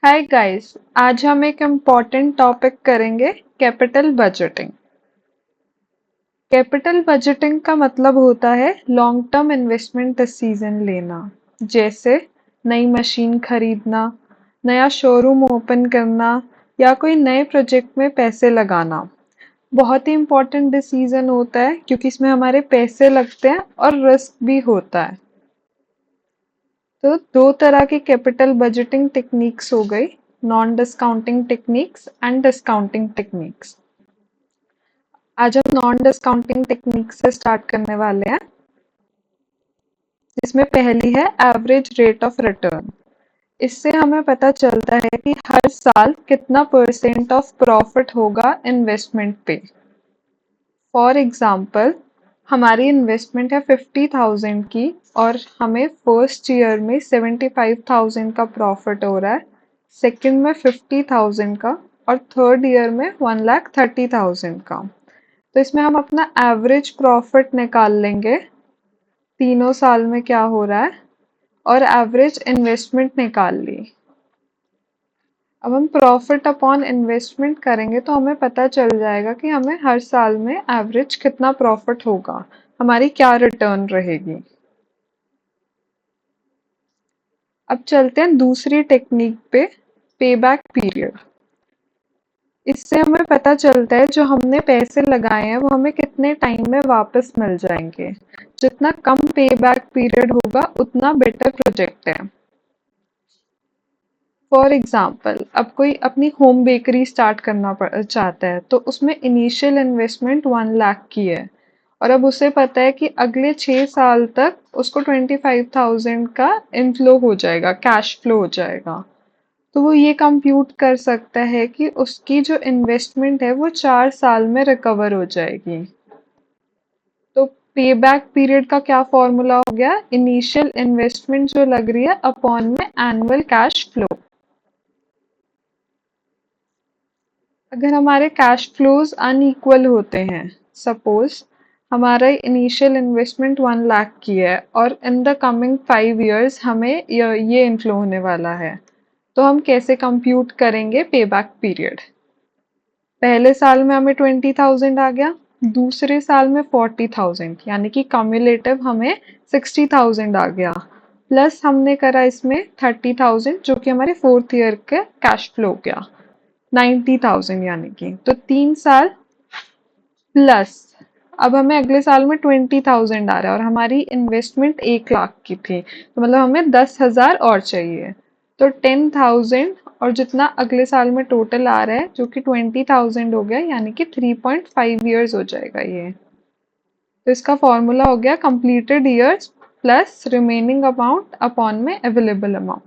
Hi guys. आज हम एक इम्पॉर्टेंट टॉपिक करेंगे, कैपिटल बजटिंग। कैपिटल बजटिंग का मतलब होता है लॉन्ग टर्म इन्वेस्टमेंट डिसीजन लेना। जैसे नई मशीन खरीदना, नया शोरूम ओपन करना या कोई नए प्रोजेक्ट में पैसे लगाना। बहुत ही इम्पोर्टेंट डिसीजन होता है क्योंकि इसमें हमारे पैसे लगते हैं और रिस्क भी होता है। तो दो तरह की कैपिटल बजटिंग टेक्निक्स हो गई, non discounting techniques and discounting techniques. आज हम नॉन डिस्काउंटिंग टेक्निक से स्टार्ट करने वाले हैं, जिसमें पहली है एवरेज रेट ऑफ रिटर्न। इससे हमें पता चलता है कि हर साल कितना परसेंट ऑफ प्रॉफिट होगा इन्वेस्टमेंट पे। फॉर एग्जाम्पल, हमारी इन्वेस्टमेंट है 50,000 की और हमें फर्स्ट ईयर में 75,000 का प्रॉफिट हो रहा है, सेकंड में 50,000 का और थर्ड ईयर में 1,30,000 का। तो इसमें हम अपना एवरेज प्रॉफिट निकाल लेंगे, तीनों साल में क्या हो रहा है, और एवरेज इन्वेस्टमेंट निकाल ली। अब हम प्रॉफिट अपॉन इन्वेस्टमेंट करेंगे तो हमें पता चल जाएगा कि हमें हर साल में एवरेज कितना प्रॉफिट होगा, हमारी क्या रिटर्न रहेगी। अब चलते हैं दूसरी टेक्निक पे, पे बैक पीरियड। इससे हमें पता चलता है जो हमने पैसे लगाए हैं वो हमें कितने टाइम में वापस मिल जाएंगे। जितना कम पे बैक पीरियड होगा उतना बेटर प्रोजेक्ट है। फॉर एग्जाम्पल, अब कोई अपनी होम बेकरी स्टार्ट करना चाहता है तो उसमें इनिशियल इन्वेस्टमेंट 1 लाख की है, और अब उसे पता है कि अगले 6 साल तक उसको 25,000 का इनफ्लो हो जाएगा, कैश फ्लो हो जाएगा। तो वो ये कंप्यूट कर सकता है कि उसकी जो इन्वेस्टमेंट है वो 4 साल में रिकवर हो जाएगी। तो पे बैक पीरियड का क्या फॉर्मूला हो गया, इनिशियल इन्वेस्टमेंट जो लग रही है अपॉन में एनुअल कैश फ्लो। अगर हमारे कैश फ्लोज अनइक्वल होते हैं, सपोज हमारा इनिशियल इन्वेस्टमेंट 1 लाख की है और इन द कमिंग 5 years हमें ये इनफ्लो होने वाला है, तो हम कैसे कंप्यूट करेंगे पे बैक पीरियड। पहले साल में हमें 20,000 आ गया, दूसरे साल में 40,000, यानी कि कम्युलेटिव हमें 60,000 आ गया, प्लस हमने करा इसमें 30,000 जो कि हमारे फोर्थ ईयर के कैश फ्लो हो गया, 90,000, यानी कि तो 3 साल प्लस। अब हमें अगले साल में 20,000 आ रहा है और हमारी इन्वेस्टमेंट 1 लाख की थी, तो मतलब हमें 10,000 और चाहिए। तो 10,000 और जितना अगले साल में टोटल आ रहा है जो कि 20,000 हो गया, यानी कि 3.5 years हो जाएगा ये। तो इसका फॉर्मूला हो गया completed years plus remaining amount upon में अवेलेबल अमाउंट।